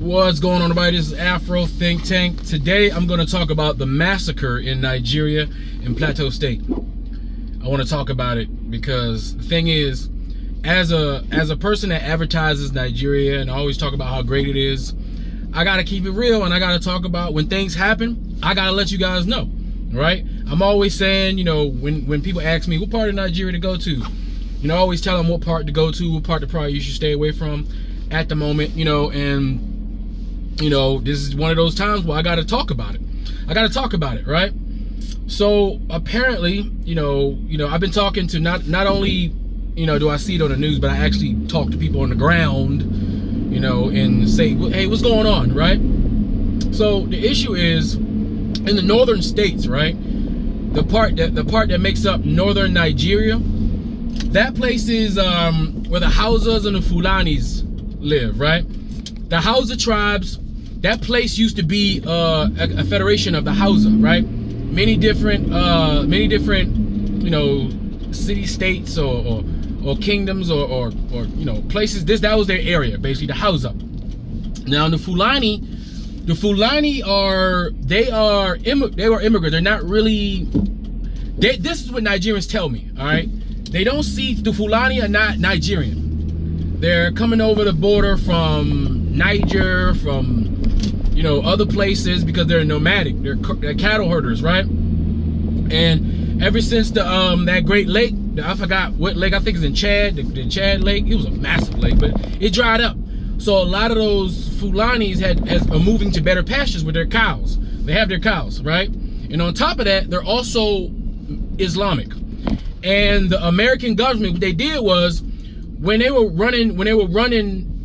What's going on, everybody? This is Afro Think Tank. Today I'm going to talk about the massacre in Nigeria in Plateau State. I want to talk about it because the thing is, as a person that advertises Nigeria and I always talk about how great it is, I got to keep it real and I got to talk about when things happen, I got to let you guys know, right? I'm always saying, you know, when people ask me what part of Nigeria to go to, you know, I always tell them what part to go to, what part to probably you should stay away from at the moment, you know, and you know, this is one of those times where I got to talk about it. I got to talk about it, right? So apparently, you know, I've been talking to not only, you know, do I see it on the news, but I actually talk to people on the ground, you know, and say, hey, what's going on, right? So the issue is in the northern states, right? The part that makes up northern Nigeria, that place is where the Hausas and the Fulanis live, right? The Hausa tribes, that place used to be a federation of the Hausa, right? Many different, you know, city states or kingdoms or you know, places. That was their area, basically, the Hausa. Now the Fulani they were immigrants. They're not really. This is what Nigerians tell me. All right, they don't see the Fulani are not Nigerian. They're coming over the border from Niger, from, you know, other places because they're nomadic. They're cattle herders, right? And ever since the that Great Lake, I forgot what lake, I think it's in Chad, the Chad Lake. It was a massive lake, but it dried up. So a lot of those Fulanis are moving to better pastures with their cows. They have their cows, right? And on top of that, they're also Islamic. And the American government, what they did was, when they were running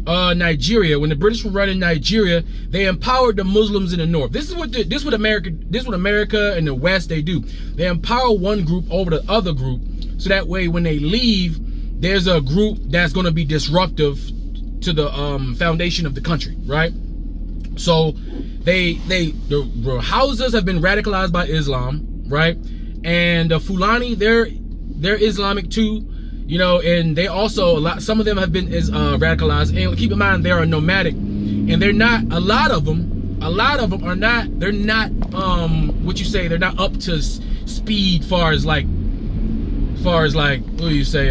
Nigeria, when the British were running Nigeria, they empowered the Muslims in the north. This is what America and the West, they do. They empower one group over the other group, so that way when they leave, there's a group that's going to be disruptive to the foundation of the country, right? So the Hausas have been radicalized by Islam, right? And the Fulani, they're Islamic too. You know, and they also, some of them have been radicalized. And keep in mind, they are nomadic, and they're not, a lot of them are not, they're not, what you say, they're not up to speed far as like, what do you say,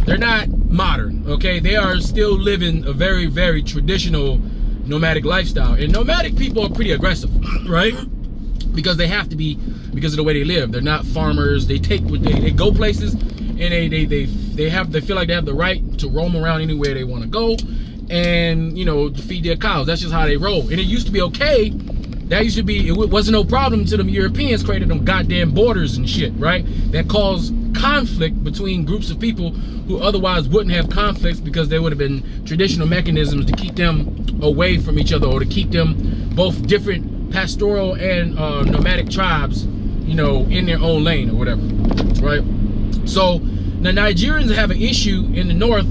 they're not modern, okay? They are still living a very, very traditional nomadic lifestyle. And nomadic people are pretty aggressive, right? Because they have to be, because of the way they live. They're not farmers. They go places, and they feel like they have the right to roam around anywhere they want to go, and, you know, to feed their cows. That's just how they roll. And it used to be okay. It wasn't no problem until them Europeans created them goddamn borders and shit, right? That caused conflict between groups of people who otherwise wouldn't have conflicts, because there would have been traditional mechanisms to keep them away from each other, or to keep them both different pastoral and nomadic tribes, you know, in their own lane or whatever, right? So the Nigerians have an issue in the north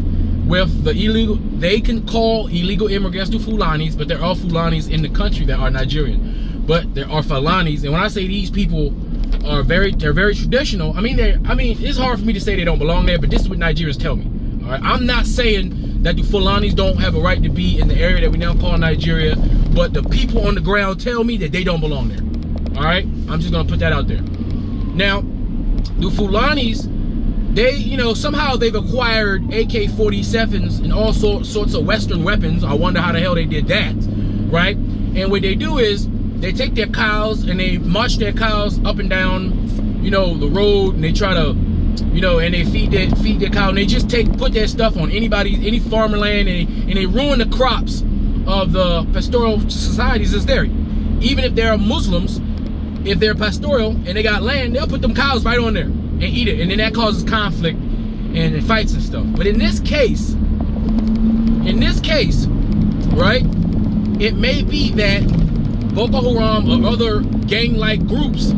with the illegal. They can call illegal immigrants to Fulanis, but there are Fulanis in the country that are Nigerian. But there are Fulanis, and when I say these people are they're very traditional. I mean, it's hard for me to say they don't belong there, but this is what Nigerians tell me. All right, I'm not saying that the Fulanis don't have a right to be in the area that we now call Nigeria, but the people on the ground tell me that they don't belong there. All right, I'm just gonna put that out there. Now, the Fulanis, they, you know, somehow they've acquired AK-47s and all sorts of Western weapons. I wonder how the hell they did that, right? And what they do is they take their cows and they march their cows up and down, you know, the road, and they try to, you know, and they feed their cow, and they just put their stuff on any farmland, and they ruin the crops of the pastoral societies that's there. Even if there are Muslims, if they're pastoral and they got land, they'll put them cows right on there and eat it, and then that causes conflict and fights and stuff. But in this case, right, it may be that Boko Haram or other gang-like groups,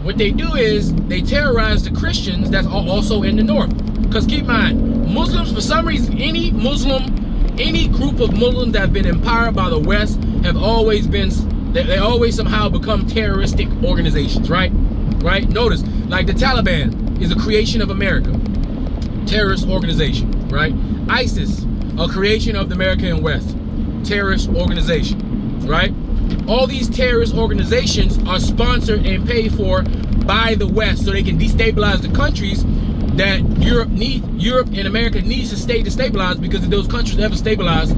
what they do is they terrorize the Christians that's also in the north. Because keep in mind, Muslims, for some reason, any group of Muslims that have been empowered by the West have always been, they always somehow become terroristic organizations, right? Right? Notice, like the Taliban is a creation of America, terrorist organization, right? ISIS, a creation of the American West. terrorist organization, right? All these terrorist organizations are sponsored and paid for by the West so they can destabilize the countries that Europe and America needs to stay destabilized, because if those countries ever stabilize,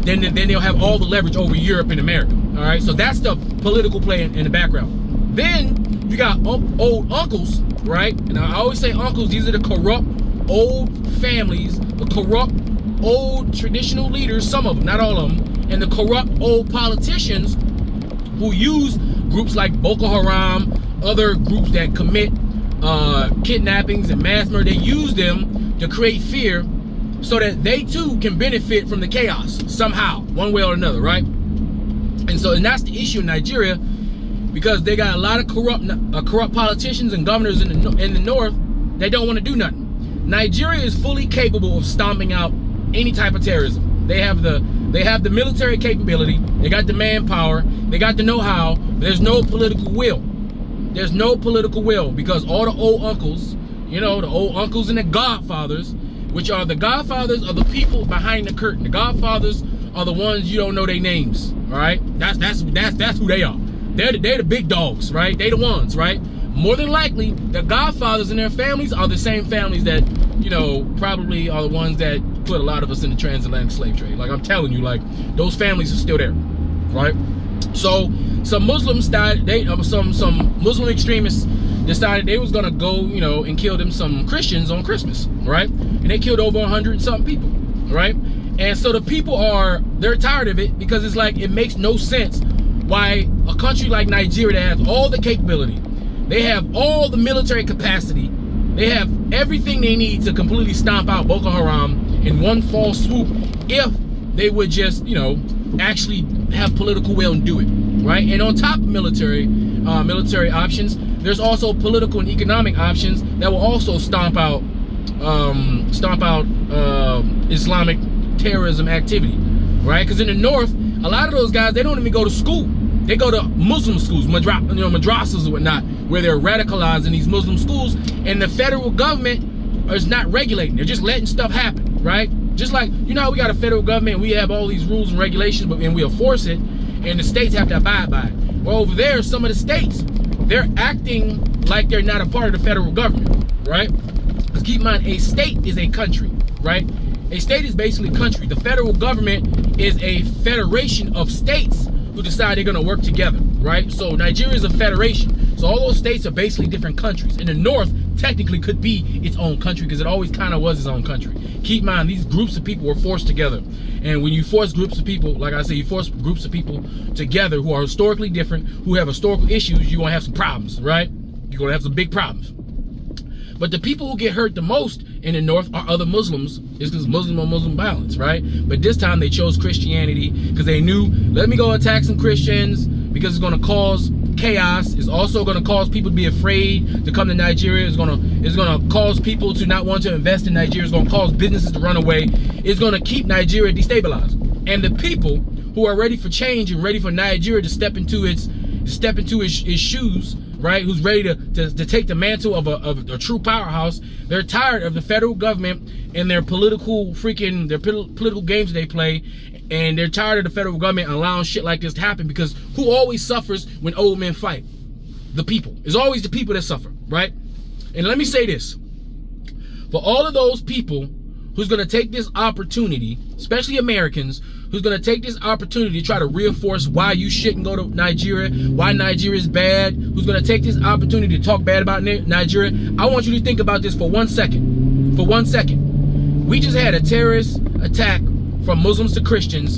then they'll have all the leverage over Europe and America. All right, so that's the political play in the background. Then you got old uncles, right? And I always say uncles, these are the corrupt old families, the corrupt old traditional leaders, some of them, not all of them, and the corrupt old politicians who use groups like Boko Haram, other groups that commit kidnappings and mass murder. They use them to create fear so that they too can benefit from the chaos somehow, one way or another, right? And that's the issue in Nigeria, because they got a lot of corrupt politicians and governors in the north that don't want to do nothing. Nigeria is fully capable of stomping out any type of terrorism. They have the military capability, they got the manpower, they got the know-how. There's no political will. There's no political will, because all the old uncles, you know, the old uncles and the godfathers, which are the godfathers of the people behind the curtain. The godfathers are the ones you don't know their names. All right, that's who they are. They're the big dogs, right? They the ones, right? More than likely, the godfathers and their families are the same families that, you know, probably are the ones that put a lot of us in the transatlantic slave trade. Like, I'm telling you, like, those families are still there, right? So some Muslims some Muslim extremists decided they was gonna go, you know, and kill them some Christians on Christmas, right? And they killed over 100-something people, right? And so the people they're tired of it, because it's like, it makes no sense why a country like Nigeria that has all the capability, they have all the military capacity, they have everything they need to completely stomp out Boko Haram in one fall swoop, if they would just, you know, actually have political will and do it, right? And on top of military options, there's also political and economic options that will also stomp out Islamic terrorism activity, right? Because in the north, a lot of those guys, they don't even go to school. They go to Muslim schools, madrasas and whatnot, where they're radicalized in these Muslim schools, and the federal government is not regulating. They're just letting stuff happen, right? Just like, you know how we got a federal government, we have all these rules and regulations, and we enforce it, and the states have to abide by it. Well, over there, some of the states, they're acting like they're not a part of the federal government, right? Because keep in mind, a state is a country, right? A state is basically a country. The federal government is a federation of states who decide they're going to work together, right? So Nigeria is a federation. So all those states are basically different countries. And the north technically could be its own country, because it always kind of was its own country. Keep in mind, these groups of people were forced together. And when you force groups of people, like I say, you force groups of people together who are historically different, who have historical issues, you're going to have some problems, right? You're going to have some big problems. But the people who get hurt the most in the north are other Muslims. It's because Muslim on Muslim violence, right? But this time they chose Christianity because they knew, let me go attack some Christians, because it's going to cause chaos. It's also going to cause people to be afraid to come to Nigeria. It's going to cause people to not want to invest in Nigeria. It's going to cause businesses to run away. It's going to keep Nigeria destabilized. And the people who are ready for change and ready for Nigeria to step into its shoes, right? Who's ready to take the mantle of a true powerhouse. They're tired of the federal government and their political games they play, and they're tired of the federal government allowing shit like this to happen, because who always suffers when old men fight? The people. It's always the people that suffer, right? And let me say this. For all of those people who's going to take this opportunity, especially Americans, who's going to take this opportunity to try to reinforce why you shouldn't go to Nigeria, why Nigeria is bad, who's going to take this opportunity to talk bad about Nigeria, I want you to think about this for 1 second. For 1 second. We just had a terrorist attack from Muslims to Christians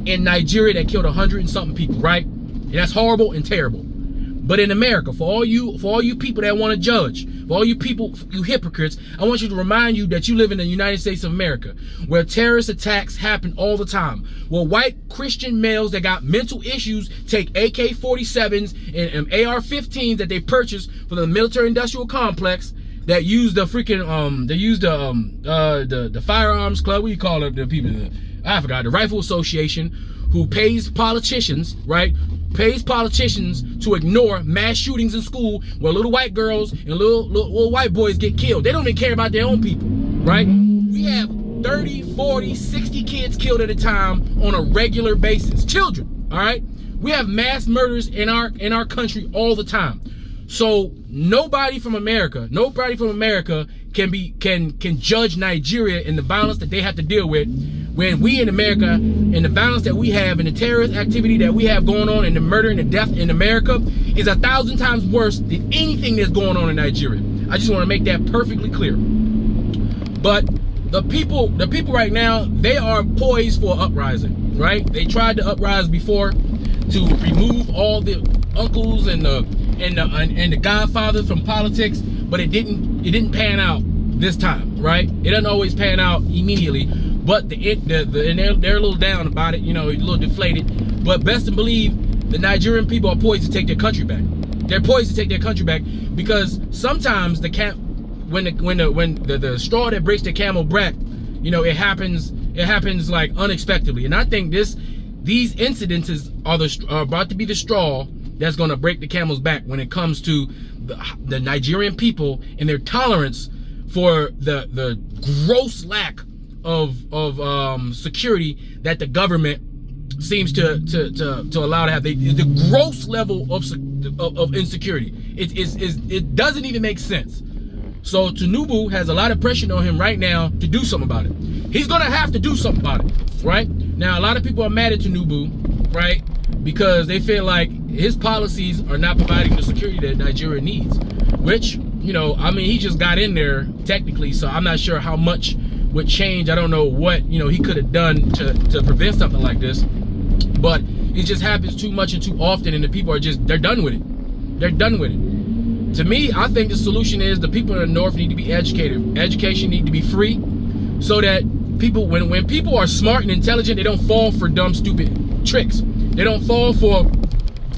in Nigeria that killed 100-something people, right? And that's horrible and terrible. But in America, for all you people that want to judge, for all you people, you hypocrites, I want you to remind you that you live in the United States of America, where terrorist attacks happen all the time. Where white Christian males that got mental issues take AK-47s and AR-15s that they purchased from the military-industrial complex, that use the freaking the firearms club, what do you call it? The people, I forgot, the Rifle Association, who pays politicians, right? Pays politicians to ignore mass shootings in school where little white girls and little white boys get killed. They don't even care about their own people, right? We have 30, 40, 60 kids killed at a time on a regular basis. Children, all right? We have mass murders in our country all the time. So nobody from America can judge Nigeria in the violence that they have to deal with, when we in America, and the violence that we have, and the terrorist activity that we have going on, and the murder and the death in America is 1,000 times worse than anything that's going on in Nigeria. I just want to make that perfectly clear. But the people right now, they are poised for uprising, right? They tried to uprise before to remove all the uncles and the godfathers from politics, but it didn't pan out this time, right? It doesn't always pan out immediately, but they're a little down about it, you know, a little deflated. But best to believe the Nigerian people are poised to take their country back. They're poised to take their country back, because sometimes when the straw that breaks the camel back, you know, it happens like unexpectedly. And I think these incidences are about to be the straw that's going to break the camel's back when it comes to the Nigerian people and their tolerance for the gross lack of security that the government seems to allow to have. The gross level of insecurity. It doesn't even make sense. So Tinubu has a lot of pressure on him right now to do something about it. He's gonna have to do something about it, right? Now, a lot of people are mad at Tinubu, right? Because they feel like his policies are not providing the security that Nigeria needs. Which, you know, I mean, he just got in there technically, so I'm not sure how much would change. I don't know what, you know, he could have done to prevent something like this. But it just happens too much and too often, and the people are they're done with it. They're done with it. To me, I think the solution is the people in the North need to be educated. Education need to be free, so that people, when people are smart and intelligent, they don't fall for dumb, stupid tricks. They don't fall for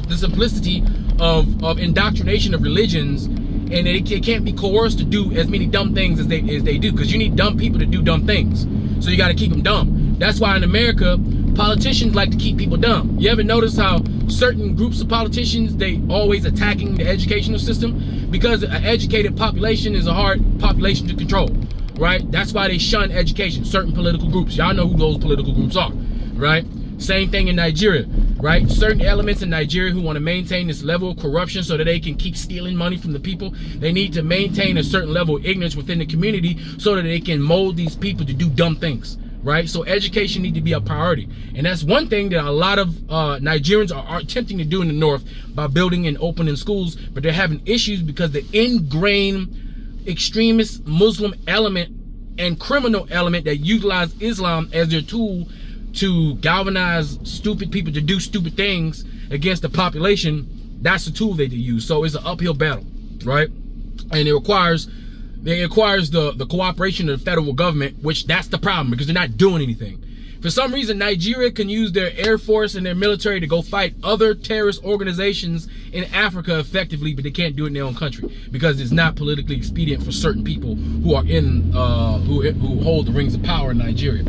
the simplicity of indoctrination of religions, and they can't be coerced to do as many dumb things as they do, because you need dumb people to do dumb things. So you got to keep them dumb. That's why in America, politicians like to keep people dumb. You ever notice how certain groups of politicians, they always attacking the educational system? Because an educated population is a hard population to control, right? That's why they shun education, certain political groups. Y'all know who those political groups are, right? Same thing in Nigeria, right? Certain elements in Nigeria who want to maintain this level of corruption so that they can keep stealing money from the people, they need to maintain a certain level of ignorance within the community so that they can mold these people to do dumb things, right? So education needs to be a priority. And that's one thing that a lot of Nigerians are attempting to do in the North by building and opening schools, but they're having issues because the ingrained extremist Muslim element and criminal element that utilize Islam as their tool to galvanize stupid people to do stupid things against the population, that's the tool they use. So it's an uphill battle, right? And it requires the cooperation of the federal government, which that's the problem, because they're not doing anything. For some reason, Nigeria can use their air force and their military to go fight other terrorist organizations in Africa effectively, but they can't do it in their own country because it's not politically expedient for certain people who are in who hold the rings of power in Nigeria.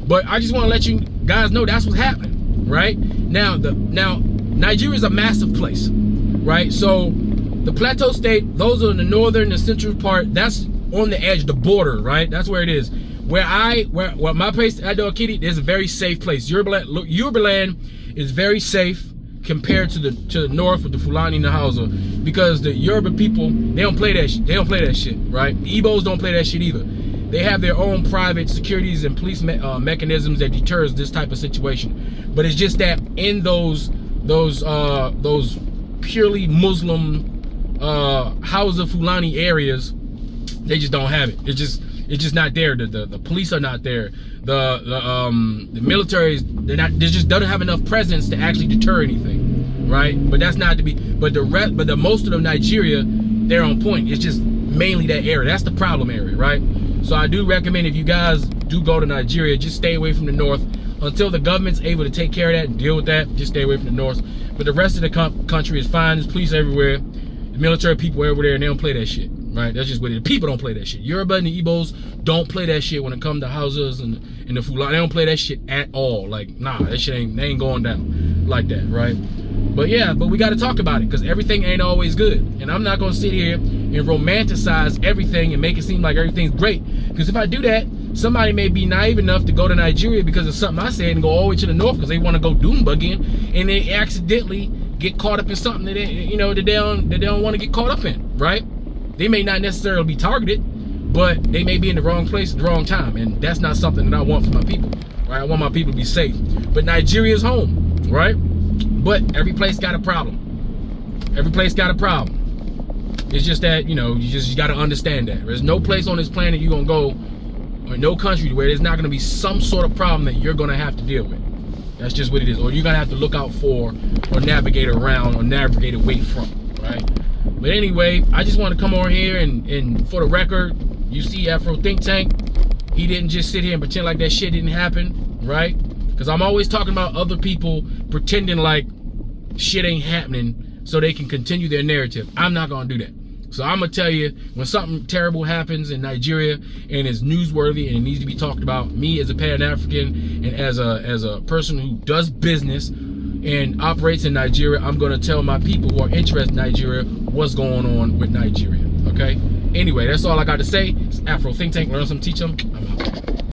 But I just want to let you guys know that's what's happening, right? Now Nigeria is a massive place, right? So the Plateau State, those are in the northern, the central part, that's on the edge, the border, right? That's where it is. Where my place, Ado Akiti, is a very safe place. Yoruba land is very safe compared to the north with the Fulani and the Hausa, because the Yoruba people, they don't play that shit, right? The Igbos don't play that shit either. They have their own private securities and police mechanisms that deters this type of situation. But it's just that in those purely Muslim Hausa Fulani areas, they just don't have it. It's just not there. The police are not there. The military they just don't have enough presence to actually deter anything, right? But that's not to be. But the most of Nigeria, they're on point. It's just mainly that area. That's the problem area, right? So I do recommend, if you guys do go to Nigeria, just stay away from the north until the government's able to take care of that and deal with that. Just stay away from the north. But the rest of the country is fine. There's police everywhere, the military people over there, and they don't play that shit, right? That's just what it is. People don't play that shit. Yoruba and the Igbos don't play that shit when it comes to Hausas and the Fulani. They don't play that shit at all. Like, nah, that shit ain't going down like that, right? But yeah, but we got to talk about it, because everything ain't always good. And I'm not going to sit here and romanticize everything and make it seem like everything's great. Because if I do that, somebody may be naive enough to go to Nigeria because of something I said and go all the way to the north because they want to go doom bugging, and they accidentally get caught up in something that they, you know, that they don't want to get caught up in, right? They may not necessarily be targeted, but they may be in the wrong place at the wrong time, and that's not something that I want for my people, right? I want my people to be safe. But Nigeria is home, right? But every place got a problem. Every place got a problem. It's just that, you know, you got to understand that. There's no place on this planet you're going to go, or no country where there's not going to be some sort of problem that you're going to have to deal with. That's just what it is. Or you're going to have to look out for, or navigate around, or navigate away from, right? But anyway, I just want to come over here and for the record, you see Afro Think Tank, he didn't just sit here and pretend like that shit didn't happen, right? Because I'm always talking about other people pretending like shit ain't happening so they can continue their narrative. I'm not going to do that. So I'm going to tell you, when something terrible happens in Nigeria and is newsworthy and it needs to be talked about, me as a Pan-African and as a person who does business and operates in Nigeria, I'm going to tell my people who are interested in Nigeria what's going on with Nigeria, okay? Anyway, that's all I got to say. It's Afro Think Tank. Learn some, teach them. I'm out.